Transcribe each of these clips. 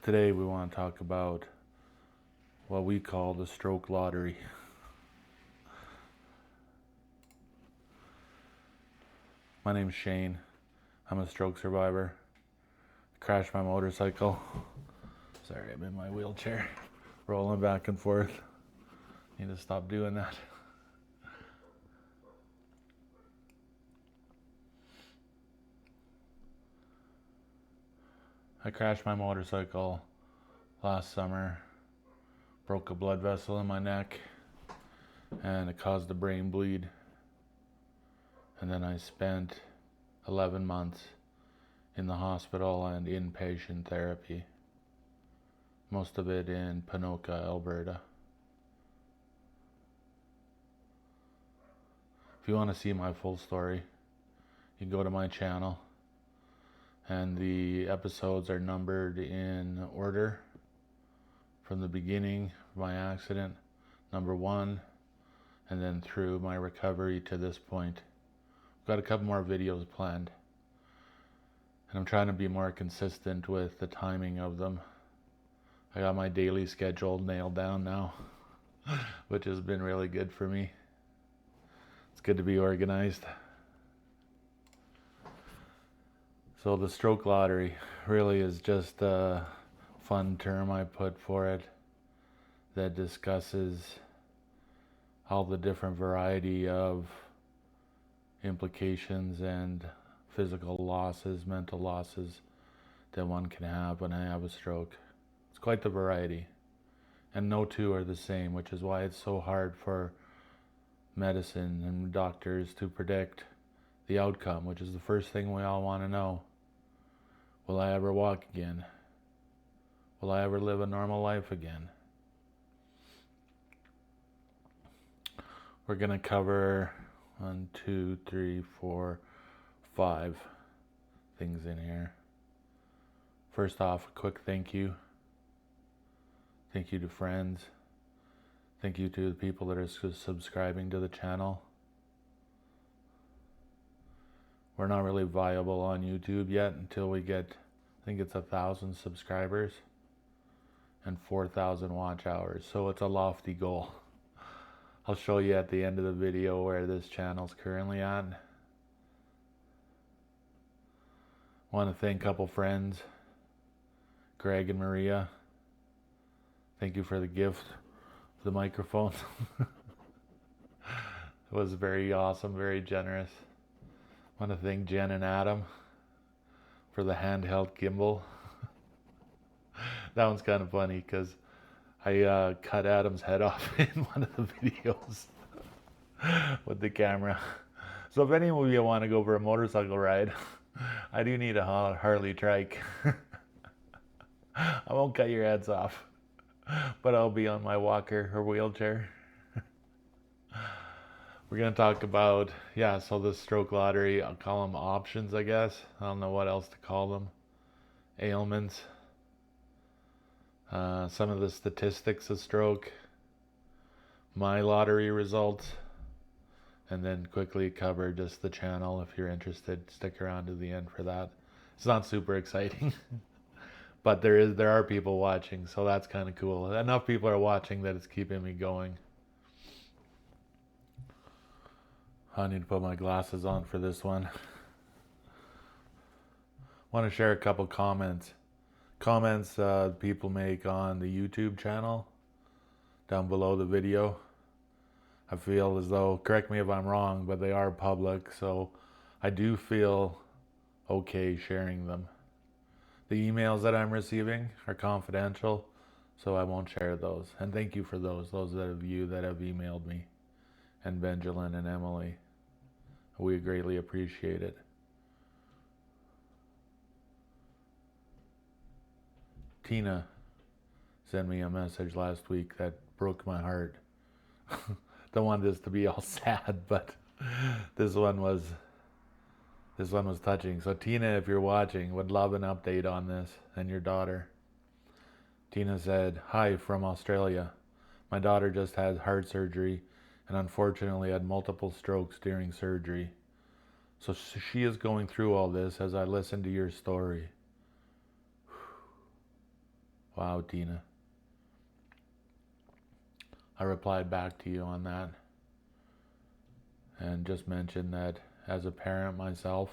Today we want to talk about what we call the stroke lottery. My name's Shane. I'm a stroke survivor. I crashed my motorcycle. Sorry, I'm in my wheelchair, rolling back and forth. Need to stop doing that. I crashed my motorcycle last summer, broke a blood vessel in my neck, and it caused a brain bleed. And then I spent 11 months in the hospital and inpatient therapy, most of it in Ponoka, Alberta. If you want to see my full story, you can go to my channel, and the episodes are numbered in order from the beginning of my accident, number 1, and then through my recovery to this point. I've got a couple more videos planned, and I'm trying to be more consistent with the timing of them. I got my daily schedule nailed down now, which has been really good for me. It's good to be organized. So the stroke lottery really is just a fun term I put for it that discusses all the different variety of implications and physical losses, mental losses that one can have when I have a stroke. It's quite the variety, and no two are the same, which is why it's so hard for medicine and doctors to predict the outcome, which is the first thing we all want to know. Will I ever walk again? Will I ever live a normal life again? We're going to cover 1, 2, 3, 4, 5 things in here. First off, a quick thank you. Thank you to friends. Thank you to the people that are subscribing to the channel. We're not really viable on YouTube yet until we get, I think it's 1,000 subscribers and 4,000 watch hours. So it's a lofty goal. I'll show you at the end of the video where this channel's currently at. I want to thank a couple friends, Greg and Maria. Thank you for the gift of the microphone. It was very awesome, very generous. I want to thank Jen and Adam for the handheld gimbal. That one's kind of funny because I cut Adam's head off in one of the videos with the camera. So if any of you want to go for a motorcycle ride, I do need a Harley trike. I won't cut your heads off, but I'll be on my walker or wheelchair. We're going to talk about, so the stroke lottery, I'll call them options, I guess. I don't know what else to call them. Ailments. Some of the statistics of stroke. My lottery results. And then quickly cover just the channel. If you're interested, stick around to the end for that. It's not super exciting. But there are people watching, so that's kind of cool. Enough people are watching that it's keeping me going. I need to put my glasses on for this one. I want to share a couple comments. Comments people make on the YouTube channel down below the video. I feel as though, correct me if I'm wrong, but they are public, so I do feel okay sharing them. The emails that I'm receiving are confidential, so I won't share those. And thank you for those of you that have emailed me, and Benjamin and Emily. We greatly appreciate it. Tina sent me a message last week that broke my heart. Don't want this to be all sad, but this one was touching. So Tina, if you're watching, would love an update on this and your daughter. Tina said, "Hi from Australia. My daughter just had heart surgery and unfortunately had multiple strokes during surgery. So she is going through all this as I listen to your story. Wow, Tina. I replied back to you on that and just mentioned that as a parent myself,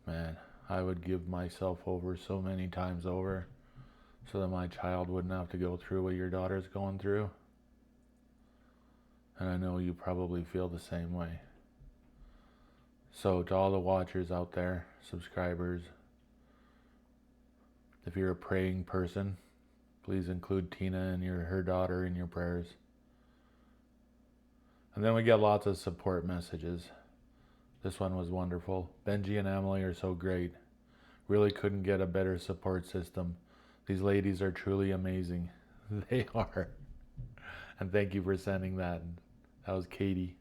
man, I would give myself over so many times over so that my child wouldn't have to go through what your daughter's going through. And I know you probably feel the same way. So to all the watchers out there, subscribers, if you're a praying person, please include Tina and her daughter in your prayers. And then we get lots of support messages. This one was wonderful. Benji and Emily are so great. Really couldn't get a better support system. These ladies are truly amazing. They are. And thank you for sending that. That was Katie.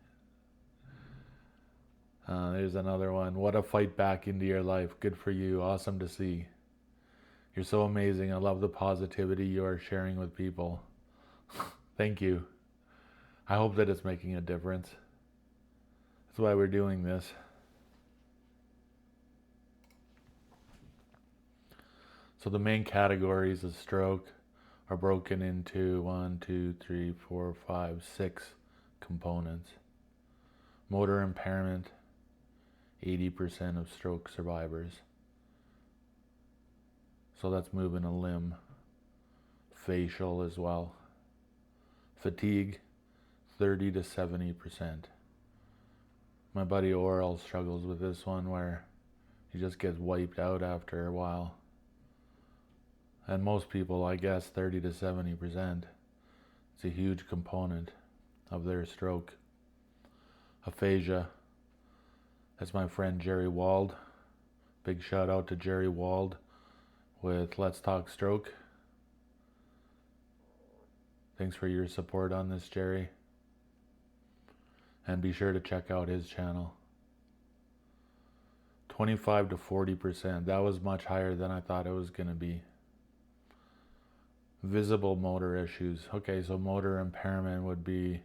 There's another one. What a fight back into your life. Good for you. Awesome to see. You're so amazing. I love the positivity you are sharing with people. Thank you. I hope that it's making a difference. That's why we're doing this. So the main categories of stroke are broken into 6 components. Motor impairment, 80% of stroke survivors. So that's moving a limb. Facial as well. Fatigue, 30 to 70%. My buddy Oral struggles with this one where he just gets wiped out after a while. And most people, I guess, 30 to 70%. It's a huge component of their stroke. Aphasia. That's my friend Jerry Wald. Big shout out to Jerry Wald with Let's Talk Stroke. Thanks for your support on this, Jerry. And be sure to check out his channel. 25 to 40%. That was much higher than I thought it was going to be. Visible motor issues. Okay, so motor impairment would be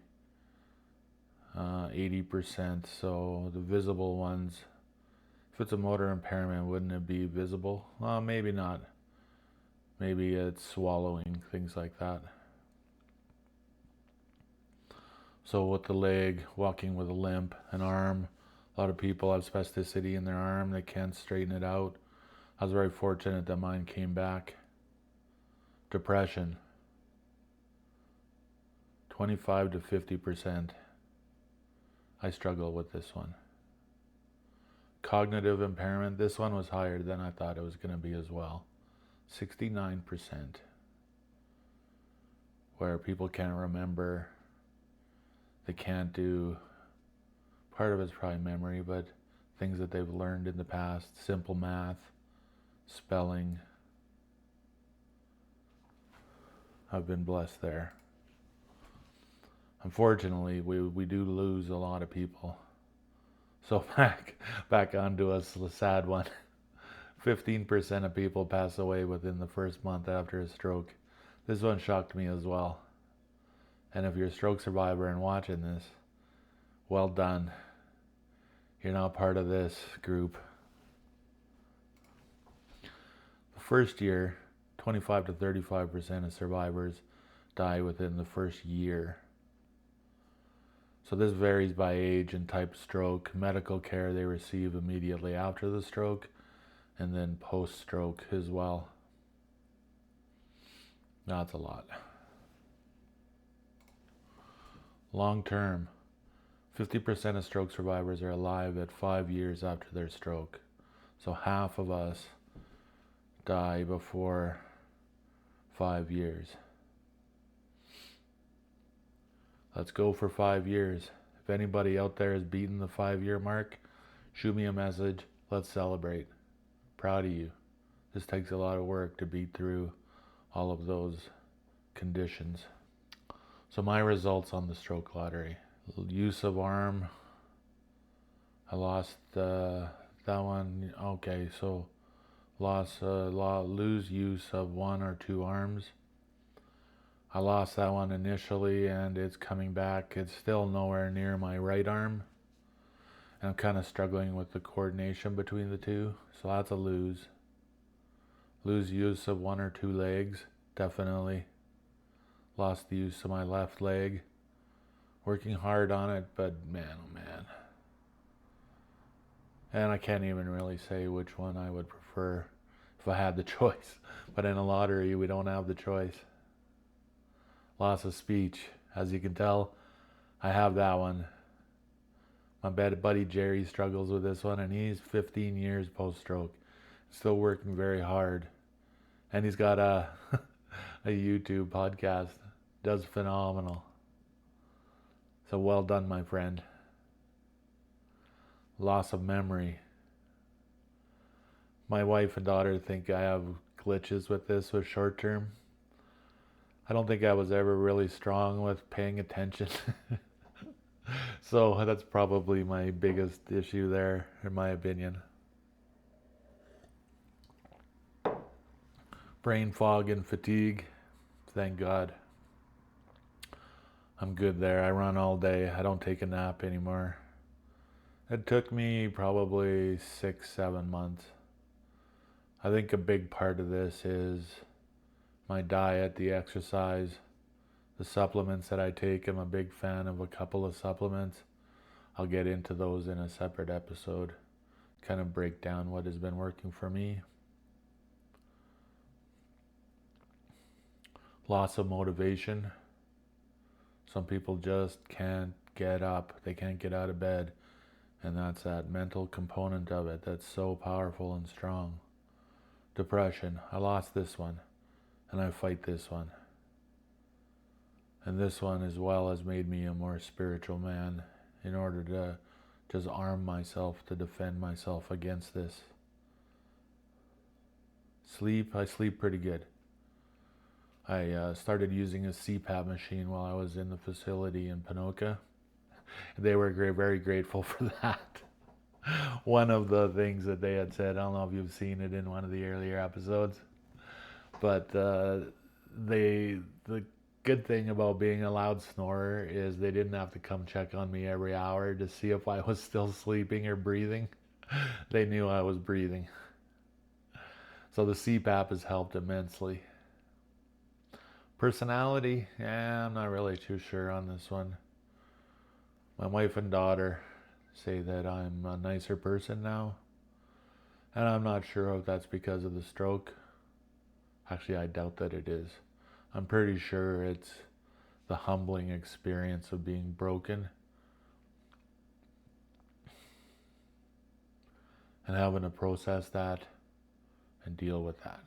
80%. So the visible ones, if it's a motor impairment, wouldn't it be visible? Maybe not. Maybe it's swallowing, things like that. So with the leg, walking with a limp, an arm, a lot of people have spasticity in their arm. They can't straighten it out. I was very fortunate that mine came back. Depression, 25 to 50%. I struggle with this one. Cognitive impairment, this one was higher than I thought it was going to be as well. 69%. Where people can't remember, they can't do, part of it's probably memory, but things that they've learned in the past, simple math, spelling. I've been blessed there. Unfortunately, we do lose a lot of people. So back onto a sad one. 15% of people pass away within the first month after a stroke. This one shocked me as well. And if you're a stroke survivor and watching this, well done. You're now part of this group. The first year, 25 to 35% of survivors die within the first year. So this varies by age and type of stroke. Medical care they receive immediately after the stroke, and then post-stroke as well. That's a lot. Long term, 50% of stroke survivors are alive at 5 years after their stroke. So half of us die before 5 years. Let's go for 5 years. If anybody out there has beaten the 5-year mark, shoot me a message. Let's celebrate. Proud of you. This takes a lot of work to beat through all of those conditions. So my results on the stroke lottery. Use of arm. I lost that one. Okay, so lose use of 1 or 2 arms. I lost that one initially and it's coming back. It's still nowhere near my right arm. And I'm kind of struggling with the coordination between the two. So that's a lose. lose use of one or two legs, definitely. Lost the use of my left leg. Working hard on it, but man, oh man. And I can't even really say which one I would prefer if I had the choice. But in a lottery, we don't have the choice. Loss of speech. As you can tell, I have that one. My buddy Jerry struggles with this one, and he's 15 years post-stroke. Still working very hard. And he's got a YouTube podcast. Does phenomenal. So well done, my friend. Loss of memory. My wife and daughter think I have glitches with this with short term. I don't think I was ever really strong with paying attention. So that's probably my biggest issue there, in my opinion. Brain fog and fatigue. Thank God. I'm good there. I run all day. I don't take a nap anymore. It took me probably 6-7 months. I think a big part of this is my diet, the exercise, the supplements that I take. I'm a big fan of a couple of supplements. I'll get into those in a separate episode. Kind of break down what has been working for me. Loss of motivation. Some people just can't get up. They can't get out of bed. And that's that mental component of it that's so powerful and strong. Depression. I lost this one. And I fight this one. And this one as well has made me a more spiritual man in order to just arm myself to defend myself against this. Sleep. I sleep pretty good. I started using a CPAP machine while I was in the facility in Ponoka. They were very grateful for that. One of the things that they had said, I don't know if you've seen it in one of the earlier episodes, but the good thing about being a loud snorer is they didn't have to come check on me every hour to see if I was still sleeping or breathing. They knew I was breathing. So the CPAP has helped immensely. Personality, I'm not really too sure on this one. My wife and daughter say that I'm a nicer person now. And I'm not sure if that's because of the stroke. Actually, I doubt that it is. I'm pretty sure it's the humbling experience of being broken and having to process that and deal with that.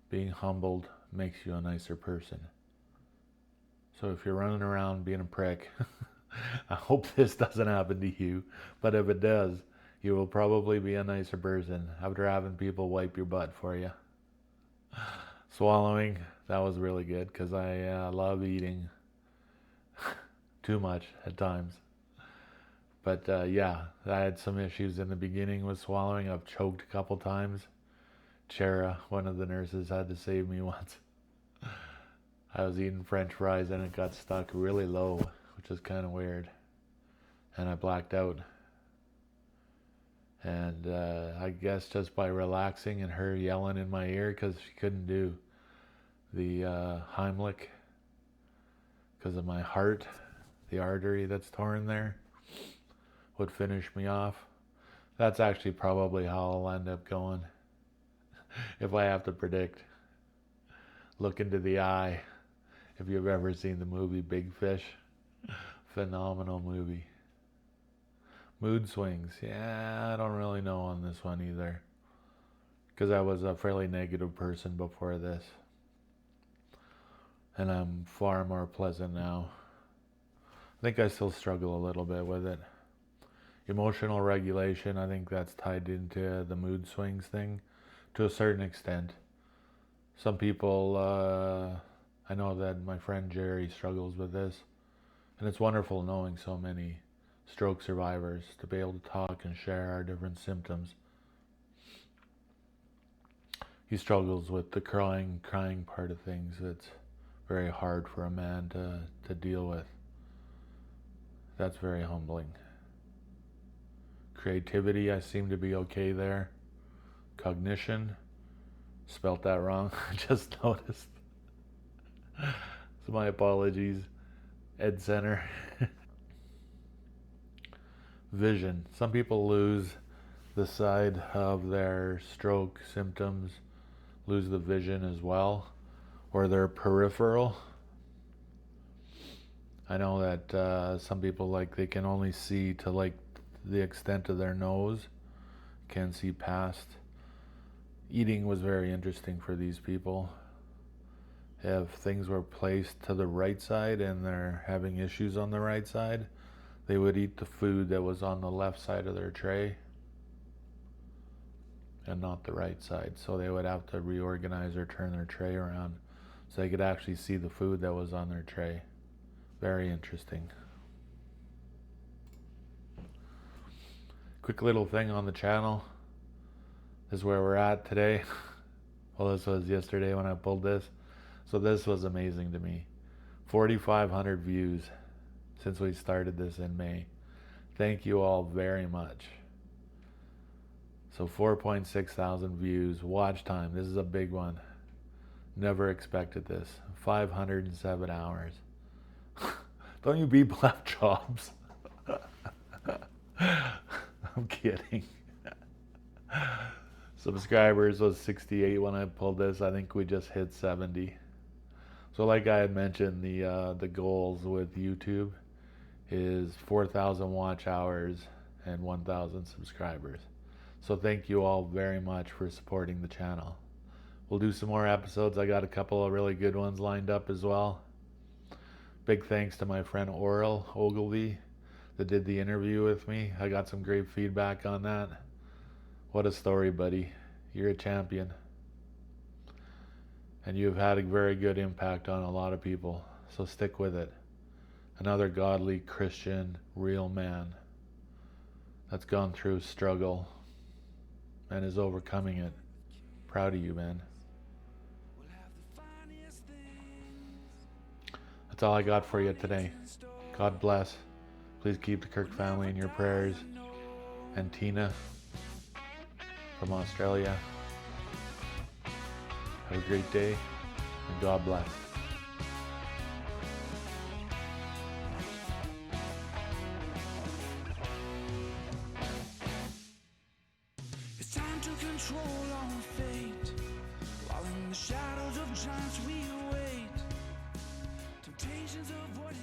Being humbled makes you a nicer person. So if you're running around being a prick, I hope this doesn't happen to you. But if it does, you will probably be a nicer person after having people wipe your butt for you. Swallowing, that was really good because I love eating too much at times. But yeah, I had some issues in the beginning with swallowing. I've choked a couple times. Chera, one of the nurses, had to save me once. I was eating French fries and it got stuck really low, which is kind of weird. And I blacked out. And I guess just by relaxing and her yelling in my ear because she couldn't do the Heimlich because of my heart, the artery that's torn there, would finish me off. That's actually probably how I'll end up going. If I have to predict. Look into the eye. If you've ever seen the movie Big Fish, phenomenal movie. Mood swings. Yeah, I don't really know on this one either. Because I was a fairly negative person before this. And I'm far more pleasant now. I think I still struggle a little bit with it. Emotional regulation, I think that's tied into the mood swings thing to a certain extent. Some people, I know that my friend Jerry struggles with this. And it's wonderful knowing so many stroke survivors to be able to talk and share our different symptoms. He struggles with the crying part of things. It's very hard for a man to deal with. That's very humbling. Creativity, I seem to be okay there. cognition. Spelt that wrong. I just noticed. So my apologies, Ed Center. Vision. Some people lose the side of their stroke symptoms, lose the vision as well, or their peripheral. I know that some people, like, they can only see to like the extent of their nose, can't see past. Eating was very interesting for these people. If things were placed to the right side and they're having issues on the right side, they would eat the food that was on the left side of their tray and not the right side. So they would have to reorganize or turn their tray around so they could actually see the food that was on their tray. Very interesting. Quick little thing on the channel. This is where we're at today. Well, this was yesterday when I pulled this. So this was amazing to me. 4,500 views since we started this in May. Thank you all very much. So 4.6 thousand views. Watch time. This is a big one. Never expected this. 507 hours. Don't you people have jobs? I'm kidding. Subscribers was 68 when I pulled this. I think we just hit 70. So like I had mentioned, the goals with YouTube is 4,000 watch hours and 1,000 subscribers. So thank you all very much for supporting the channel. We'll do some more episodes. I got a couple of really good ones lined up as well. Big thanks to my friend Oral Ogilvy that did the interview with me. I got some great feedback on that. What a story, buddy. You're a champion. And you've had a very good impact on a lot of people. So stick with it. Another godly, Christian, real man that's gone through struggle and is overcoming it. Proud of you, man. That's all I got for you today. God bless. Please keep the Kirk family in your prayers. And Tina from Australia. Have a great day, and God bless. It's time to control our fate. While in the shadows of giants we await temptations of what